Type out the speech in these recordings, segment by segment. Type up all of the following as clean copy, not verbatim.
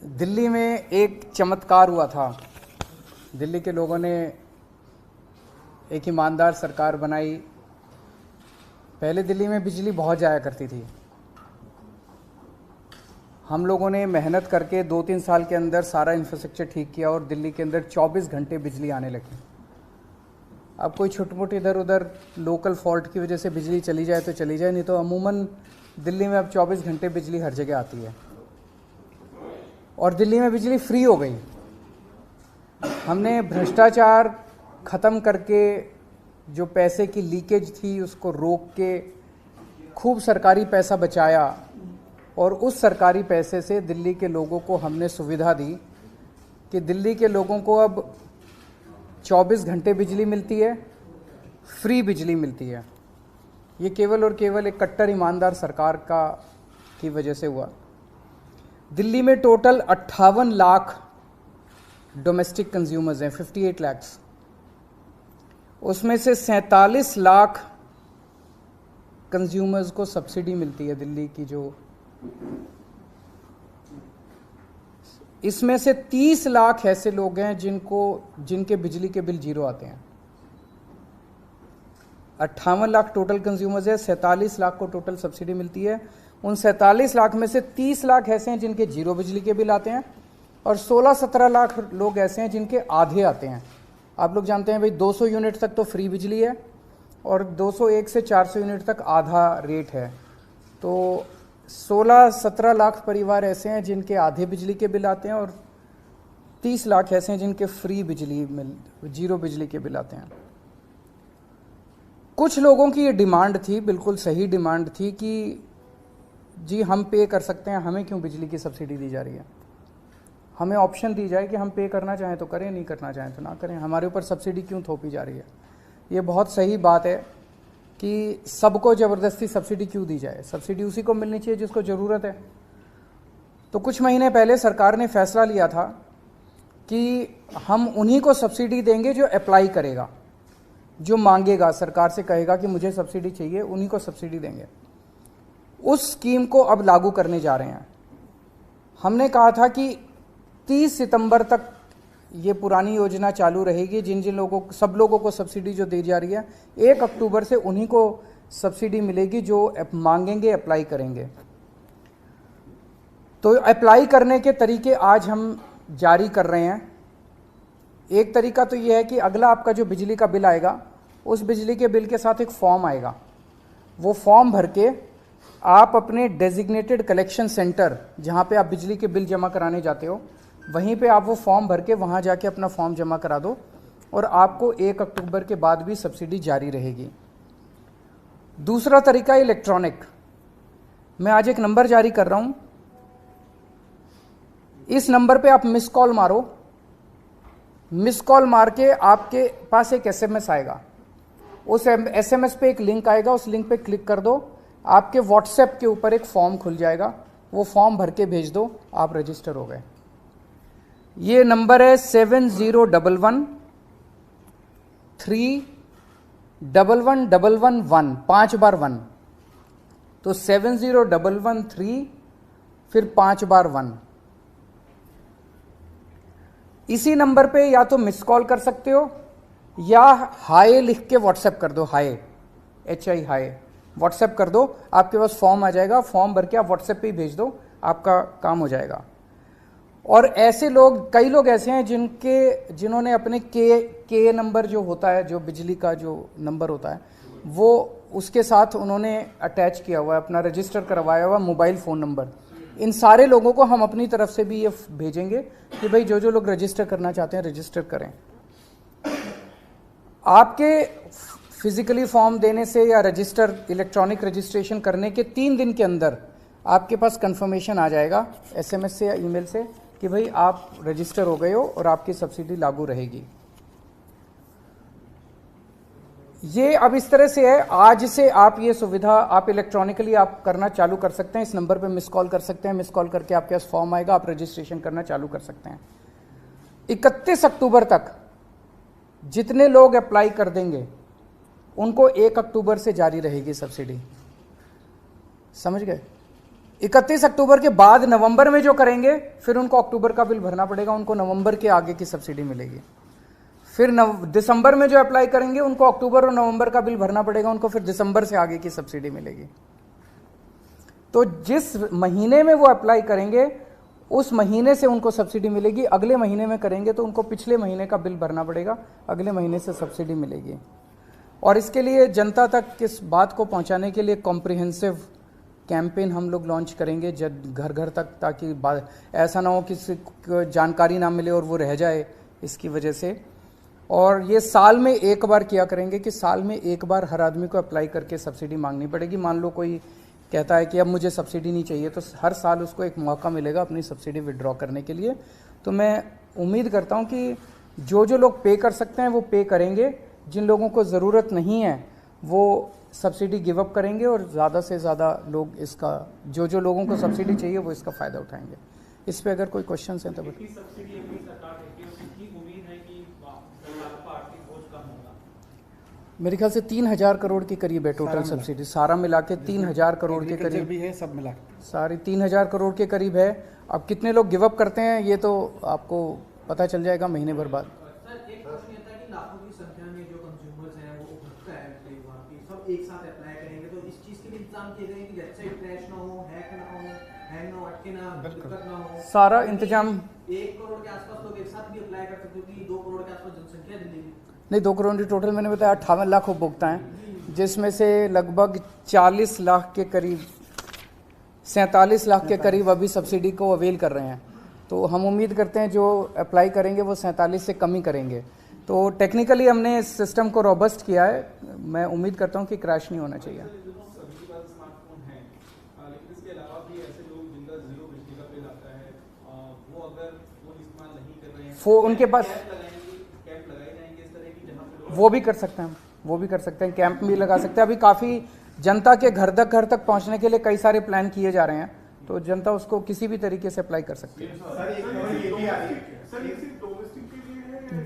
दिल्ली में एक चमत्कार हुआ था। दिल्ली के लोगों ने एक ईमानदार सरकार बनाई। पहले दिल्ली में बिजली बहुत जाया करती थी। हम लोगों ने मेहनत करके 2-3 साल के अंदर सारा इंफ्रास्ट्रक्चर ठीक किया और दिल्ली के अंदर 24 घंटे बिजली आने लगी। अब कोई छोटी मोटी इधर उधर लोकल फॉल्ट की वजह से बिजली चली जाए तो चली जाए, नहीं तो अमूमन दिल्ली में अब 24 घंटे बिजली हर जगह आती है और दिल्ली में बिजली फ्री हो गई। हमने भ्रष्टाचार ख़त्म करके जो पैसे की लीकेज थी उसको रोक के खूब सरकारी पैसा बचाया और उस सरकारी पैसे से दिल्ली के लोगों को हमने सुविधा दी कि दिल्ली के लोगों को अब 24 घंटे बिजली मिलती है, फ्री बिजली मिलती है। ये केवल और केवल एक कट्टर ईमानदार सरकार की वजह से हुआ। दिल्ली में टोटल 58 लाख डोमेस्टिक कंज्यूमर्स हैं, 58 लैक्स। उसमें से 47 लाख कंज्यूमर्स को सब्सिडी मिलती है दिल्ली की। जो इसमें से 30 लाख ऐसे लोग हैं जिनके बिजली के बिल जीरो आते हैं। 58 लाख टोटल कंज्यूमर्स है, 47 लाख को टोटल सब्सिडी मिलती है। उन 47 लाख में से 30 लाख ऐसे हैं जिनके जीरो बिजली के बिल आते हैं और 16-17 लाख लोग ऐसे हैं जिनके आधे आते हैं। आप लोग जानते हैं भाई 200 यूनिट तक तो फ्री बिजली है और 201 से 400 यूनिट तक आधा रेट है। तो 16-17 लाख परिवार ऐसे हैं जिनके आधे बिजली के बिल आते हैं और 30 लाख ऐसे हैं जिनके फ्री जीरो बिजली के बिल आते हैं। कुछ लोगों की ये डिमांड थी, बिल्कुल सही डिमांड थी कि जी हम पे कर सकते हैं, हमें क्यों बिजली की सब्सिडी दी जा रही है। हमें ऑप्शन दी जाए कि हम पे करना चाहें तो करें, नहीं करना चाहें तो ना करें। हमारे ऊपर सब्सिडी क्यों थोपी जा रही है। ये बहुत सही बात है कि सबको ज़बरदस्ती सब्सिडी क्यों दी जाए। सब्सिडी उसी को मिलनी चाहिए जिसको ज़रूरत है। तो कुछ महीने पहले सरकार ने फैसला लिया था कि हम उन्हीं को सब्सिडी देंगे जो अप्लाई करेगा, जो मांगेगा, सरकार से कहेगा कि मुझे सब्सिडी चाहिए, उन्हीं को सब्सिडी देंगे। उस स्कीम को अब लागू करने जा रहे हैं। हमने कहा था कि 30 सितंबर तक ये पुरानी योजना चालू रहेगी। जिन जिन लोगों को, सब लोगों को सब्सिडी जो दी जा रही है, 1 अक्टूबर से उन्हीं को सब्सिडी मिलेगी जो मांगेंगे, अप्लाई करेंगे। तो अप्लाई करने के तरीके आज हम जारी कर रहे हैं। एक तरीका तो ये है कि अगला आपका जो बिजली का बिल आएगा, उस बिजली के बिल के साथ एक फॉर्म आएगा। वो फॉर्म भर के आप अपने डेजिग्नेटेड कलेक्शन सेंटर, जहाँ पे आप बिजली के बिल जमा कराने जाते हो, वहीं पे आप वो फॉर्म भर के वहाँ जाके अपना फॉर्म जमा करा दो और आपको 1 अक्टूबर के बाद भी सब्सिडी जारी रहेगी। दूसरा तरीका इलेक्ट्रॉनिक। मैं आज एक नंबर जारी कर रहा हूँ। इस नंबर पे आप मिस कॉल मारो। मिस कॉल मार के आपके पास एक SMS आएगा। उस SMS पे एक लिंक आएगा, उस लिंक पे क्लिक कर दो। आपके व्हाट्सएप के ऊपर एक फॉर्म खुल जाएगा, वो फॉर्म भर के भेज दो, आप रजिस्टर हो गए। ये नंबर है 7011311111, 5 बार 1। तो 701131 फिर 5 बार 1। इसी नंबर पे या तो मिस कॉल कर सकते हो या हाय लिख के व्हाट्सएप कर दो। हाय, HI हाय व्हाट्सएप कर दो। आपके पास फॉर्म आ जाएगा, फॉर्म भर के आप व्हाट्सएप पे ही भेज दो, आपका काम हो जाएगा। और ऐसे लोग, कई लोग ऐसे हैं जिन्होंने अपने के नंबर जो होता है, जो बिजली का जो नंबर होता है, वो उसके साथ उन्होंने अटैच किया हुआ है, अपना रजिस्टर करवाया हुआ मोबाइल फ़ोन नंबर। इन सारे लोगों को हम अपनी तरफ से भी ये भेजेंगे कि भाई जो लोग रजिस्टर करना चाहते हैं रजिस्टर करें। आपके फिजिकली फॉर्म देने से या रजिस्टर, इलेक्ट्रॉनिक रजिस्ट्रेशन करने के 3 दिन के अंदर आपके पास कंफर्मेशन आ जाएगा SMS से या ईमेल से कि भाई आप रजिस्टर हो गए हो और आपकी सब्सिडी लागू रहेगी। ये अब इस तरह से है। आज से आप ये सुविधा आप इलेक्ट्रॉनिकली आप करना चालू कर सकते हैं। इस नंबर पे मिस कॉल कर सकते हैं। मिस कॉल करके आपके पास फॉर्म आएगा, आप रजिस्ट्रेशन करना चालू कर सकते हैं। 31 अक्टूबर तक जितने लोग अप्लाई कर देंगे उनको 1 अक्टूबर से जारी रहेगी सब्सिडी। समझ गए? 31 अक्टूबर के बाद नवंबर में जो करेंगे फिर उनको अक्टूबर का बिल भरना पड़ेगा, उनको नवंबर के आगे की सब्सिडी मिलेगी। फिर दिसंबर में जो अप्लाई करेंगे उनको अक्टूबर और नवंबर का बिल भरना पड़ेगा, उनको फिर दिसंबर से आगे की सब्सिडी मिलेगी। तो जिस महीने में वो अप्लाई करेंगे उस महीने से उनको सब्सिडी मिलेगी। अगले महीने में करेंगे तो उनको पिछले महीने का बिल भरना पड़ेगा, अगले महीने से सब्सिडी मिलेगी। और इसके लिए जनता तक इस बात को पहुंचाने के लिए कॉम्प्रिहेंसिव कैंपेन हम लोग लॉन्च करेंगे घर घर तक, ताकि ऐसा ना हो किसी को जानकारी ना मिले और वो रह जाए इसकी वजह से। और ये साल में एक बार किया करेंगे कि साल में एक बार हर आदमी को अप्लाई करके सब्सिडी मांगनी पड़ेगी। मान लो कोई कहता है कि अब मुझे सब्सिडी नहीं चाहिए, तो हर साल उसको एक मौका मिलेगा अपनी सब्सिडी विड्रॉ करने के लिए। तो मैं उम्मीद करता हूँ कि जो जो लोग पे कर सकते हैं वो पे करेंगे, जिन लोगों को ज़रूरत नहीं है वो सब्सिडी गिव अप करेंगे और ज़्यादा से ज़्यादा लोग इसका, जो जो लोगों को सब्सिडी चाहिए वो इसका फ़ायदा उठाएंगे। इस पर अगर कोई क्वेश्चन हैं तो मेरे ख्याल से 3,000 करोड़ के करीब है टोटल सब्सिडी, सारा मिला के 3,000 करोड़ के करीब भी है, सब मिला सारी 3,000 करोड़ के करीब है। अब कितने लोग गिव अप करते हैं ये तो आपको पता चल जाएगा महीने भर बाद। सर एक क्वेश्चन ये था कि लाखों की संख्या में जो कंज्यूमर्स हैं वो उपभोक्ता है कई बार कि सब एक साथ अप्लाई करेंगे, तो इस चीज़ के लिए इंतजाम किए गए कि वेबसाइट क्रैश ना हो, हैक ना हो, हैंग ना हो, अटके ना, दिक्कत ना हो, सारा इंतजाम। 1 करोड़ के आसपास लोग एक साथ भी अप्लाई कर सकते हो कि 2 करोड़ के आसपास जनसंख्या दिल्ली की? नहीं, 2 करोड़ टोटल मैंने बताया 58 लाख उपभोक्ता हैं, जिसमें से लगभग 40 लाख के करीब 47 लाख के करीब अभी सब्सिडी को अवेल कर रहे हैं। तो हम उम्मीद करते हैं जो अप्लाई करेंगे वो 47 से कम ही करेंगे। तो टेक्निकली हमने इस सिस्टम को रोबस्ट किया है, मैं उम्मीद करता हूँ कि क्रैश नहीं होना चाहिए। उनके पास वो भी कर सकते हैं, वो भी कर सकते हैं, कैंप भी लगा सकते हैं। अभी काफ़ी जनता के घर तक पहुंचने के लिए कई सारे प्लान किए जा रहे हैं, तो जनता उसको किसी भी तरीके से अप्लाई कर सकती है।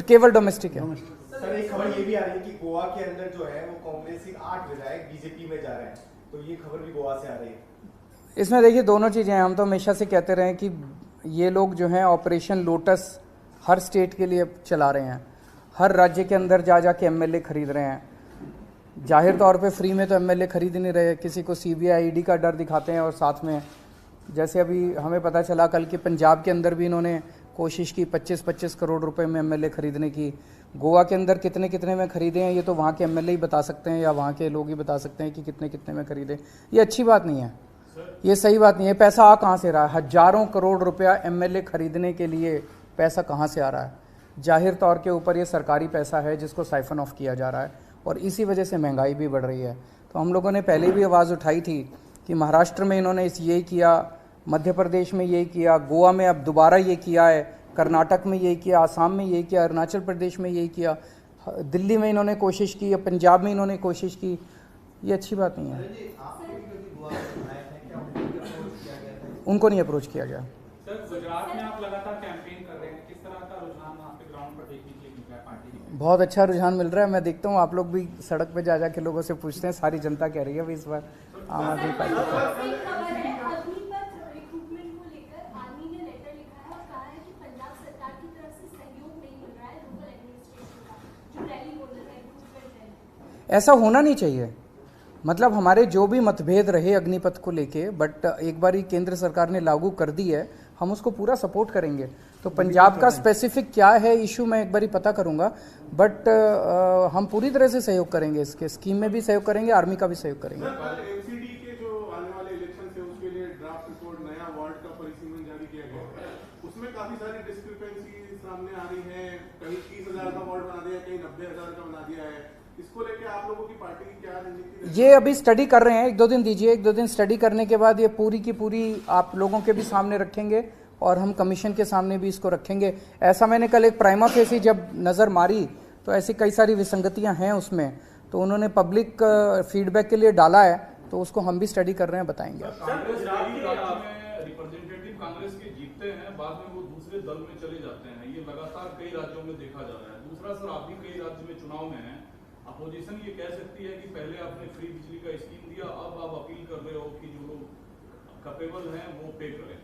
केवल डोमेस्टिक है। सर एक खबर ये भी आ रही है कि गोवा के अंदर जो है वो कांग्रेस के 8 विधायक बीजेपी में जा रहे हैं, तो ये खबर भी गोवा से आ रही है। इसमें देखिए दोनों चीज़ें हैं। हम तो हमेशा से कहते रहे कि ये लोग जो हैं ऑपरेशन लोटस हर स्टेट के लिए चला रहे हैं, हर राज्य के अंदर जा के एमएलए खरीद रहे हैं। जाहिर तौर पे फ्री में तो एमएलए खरीद नहीं रहे, किसी को सीबीआई ईडी का डर दिखाते हैं। और साथ में जैसे अभी हमें पता चला कल कि पंजाब के अंदर भी इन्होंने कोशिश की 25-25 करोड़ रुपए में एमएलए खरीदने की। गोवा के अंदर कितने कितने में खरीदे हैं ये तो वहाँ के एमएलए ही बता सकते हैं, या वहाँ के लोग ही बता सकते हैं कि कितने कितने में खरीदे। ये अच्छी बात नहीं है, ये सही बात नहीं है। पैसा आ कहाँ से रहा है? हजारों करोड़ रुपया एमएलए खरीदने के लिए पैसा कहाँ से आ रहा है? जाहिर तौर के ऊपर ये सरकारी पैसा है जिसको साइफन ऑफ किया जा रहा है, और इसी वजह से महंगाई भी बढ़ रही है। तो हम लोगों ने पहले भी आवाज़ उठाई थी कि महाराष्ट्र में इन्होंने यही किया, मध्य प्रदेश में यही किया, गोवा में अब दोबारा ये किया है, कर्नाटक में यही किया, आसाम में यही किया, अरुणाचल प्रदेश में यही किया, दिल्ली में इन्होंने कोशिश की, पंजाब में इन्होंने कोशिश की। ये अच्छी बात नहीं है। उनको नहीं अप्रोच किया गया। सर गुजरात में आप लगातार कैंपेन कर रहे हैं, किस तरह का रुझान वहाँ पे ग्राउंड पर देखने के लिए मिल रहा है पार्टी? बहुत अच्छा रुझान मिल रहा है। मैं देखता हूँ आप लोग भी सड़क पे जा के लोगों से पूछते हैं, सारी जनता कह रही है भाई इस बार आम आदमी पार्टी। ऐसा होना नहीं चाहिए। मतलब हमारे जो भी मतभेद रहे अग्निपथ को लेके, बट एक बार ही केंद्र सरकार ने लागू कर दी है, हम उसको पूरा सपोर्ट करेंगे। तो पंजाब का स्पेसिफिक क्या है इशू मैं एक बार ही पता करूंगा, बट हम पूरी तरह से सहयोग करेंगे, इसके स्कीम में भी सहयोग करेंगे, आर्मी का भी सहयोग करेंगे। एमसीडी के जो आने वाले इलेक्शन है उसके लिए ड्राफ्ट रिपोर्ट नया वार्ड का परिसीमन जारी किया गया है, उसमें काफी सारी डिस्क्रिपेंसी सामने आ रही है। कहीं 30,000 का वार्ड बना दिया, कहीं 90,000 का बना दिया है। इसको लेके आप लोगों की पार्टी की क्या रणनीति? ये अभी स्टडी कर रहे हैं, 1-2 दिन दीजिए, 1-2 दिन स्टडी करने के बाद ये पूरी की पूरी आप लोगों के भी सामने रखेंगे और हम कमीशन के सामने भी इसको रखेंगे। ऐसा मैंने कल एक प्राइमा फेसी जब नज़र मारी तो ऐसी कई सारी विसंगतियां हैं उसमें, तो उन्होंने पब्लिक फीडबैक के लिए डाला है, तो उसको हम भी स्टडी कर रहे हैं, बताएंगे। रिप्रेजेंटेटिव कांग्रेस के जीतते हैं, बाद में वो दूसरे दल में चले जाते हैं, ये लगातार कई राज्यों में देखा जा रहा है। दूसरा सर, आप भी कई राज्य में चुनाव में हैं, अपोजिशन ये कह सकती है कि पहले आपने फ्री बिजली का स्कीम दिया, अब आप अपील कर रहे हो कि जो लोग कैपेबल हैं वो पे करें।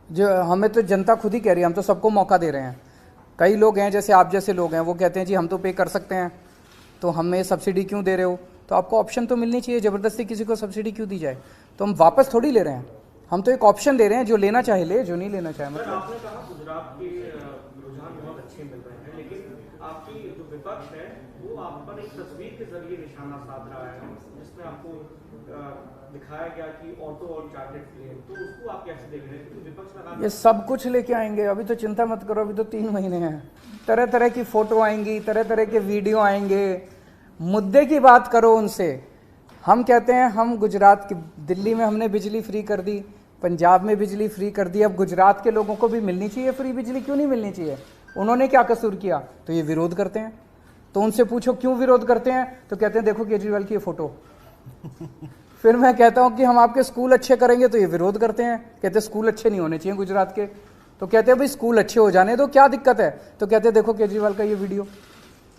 जो हमें तो जनता खुद ही कह रही है, हम तो सबको मौका दे रहे हैं। कई लोग हैं जैसे आप जैसे लोग हैं, वो कहते हैं जी हम तो पे कर सकते हैं, तो हमें सब्सिडी क्यों दे रहे हो? तो आपको ऑप्शन तो मिलनी चाहिए, ज़बरदस्ती किसी को सब्सिडी क्यों दी जाए? तो हम वापस थोड़ी ले रहे हैं, हम तो एक ऑप्शन दे रहे हैं, जो लेना चाहे ले, जो नहीं लेना चाहे सर, मतलब। आपने कहा गुजरात के रुझान बहुत अच्छे मिल रहे हैं, लेकिन आपकी जो विपक्ष है वो आप पर एक तस्वीर के जरिए निशाना साध रहा है, जिसमें आपको दिखाया गया कि ऑटो और चार्टर्ड प्लेन, तो उसको आप कैसे देख रहे हैं? क्योंकि विपक्ष लगा ये सब कुछ लेके आएंगे, अभी तो चिंता मत करो, अभी तो 3 महीने हैं। तरह तरह की फ़ोटो आएंगी, तरह तरह के वीडियो आएंगे, मुद्दे की बात करो उनसे। हम कहते हैं हम गुजरात की, दिल्ली में हमने बिजली फ्री कर दी, पंजाब में बिजली फ्री कर दी, अब गुजरात के लोगों को भी मिलनी चाहिए फ्री बिजली, क्यों नहीं मिलनी चाहिए? उन्होंने क्या कसूर किया? तो ये विरोध करते हैं। तो उनसे पूछो क्यों विरोध करते हैं, तो कहते हैं देखो केजरीवाल की ये फ़ोटो। फिर मैं कहता हूं कि हम आपके स्कूल अच्छे करेंगे, तो ये विरोध करते हैं, कहते हैं स्कूल अच्छे नहीं होने चाहिए गुजरात के। तो कहते हैं भाई स्कूल अच्छे हो जाने दो, क्या दिक्कत है? तो कहते हैं देखो केजरीवाल का ये वीडियो।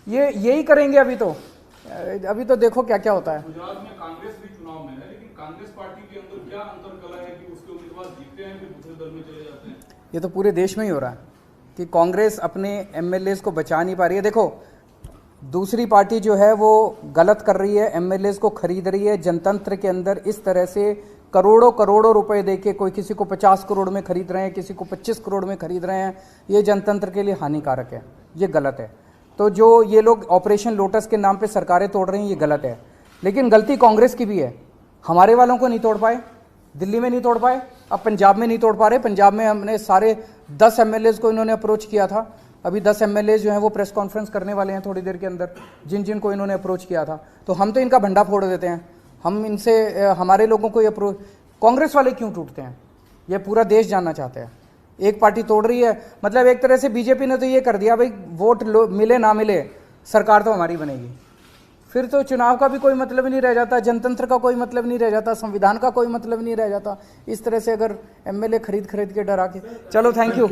ये यही करेंगे अभी तो देखो क्या क्या होता है। गुजरात में कांग्रेस भी चुनाव में है, लेकिन कांग्रेस पार्टी के अंदर क्या अंतर कला है कि उसके उम्मीदवार जीतते हैं फिर दूसरे दल में चले जाते हैं? ये तो पूरे देश में ही हो रहा है कि कांग्रेस अपने एमएलएज को बचा नहीं पा रही है। देखो दूसरी पार्टी जो है वो गलत कर रही है, एमएलएज को खरीद रही है। जनतंत्र के अंदर इस तरह से करोड़ों करोड़ों रुपए देके कोई किसी को 50 करोड़ में खरीद रहे हैं, किसी को 25 करोड़ में खरीद रहे हैं, ये जनतंत्र के लिए हानिकारक है, ये गलत है। तो जो ये लोग ऑपरेशन लोटस के नाम पे सरकारें तोड़ रहे हैं, ये गलत है। लेकिन गलती कांग्रेस की भी है, हमारे वालों को नहीं तोड़ पाए, दिल्ली में नहीं तोड़ पाए, अब पंजाब में नहीं तोड़ पा रहे। पंजाब में हमने सारे 10 एमएलएज को इन्होंने अप्रोच किया था, अभी 10 एमएलए जो हैं वो प्रेस कॉन्फ्रेंस करने वाले हैं थोड़ी देर के अंदर, जिन जिन को इन्होंने अप्रोच किया था। तो हम तो इनका भंडा फोड़ देते हैं, हम इनसे हमारे लोगों को ये अप्रोच। कांग्रेस वाले क्यों टूटते हैं, ये पूरा देश जानना चाहते हैं। एक पार्टी तोड़ रही है, मतलब एक तरह से बीजेपी ने तो ये कर दिया भाई वोट मिले ना मिले सरकार तो हमारी बनेगी, फिर तो चुनाव का भी कोई मतलब नहीं रह जाता, जनतंत्र का कोई मतलब नहीं रह जाता, संविधान का कोई मतलब नहीं रह जाता। इस तरह से अगर एमएलए खरीद के डरा के। चलो थैंक यू।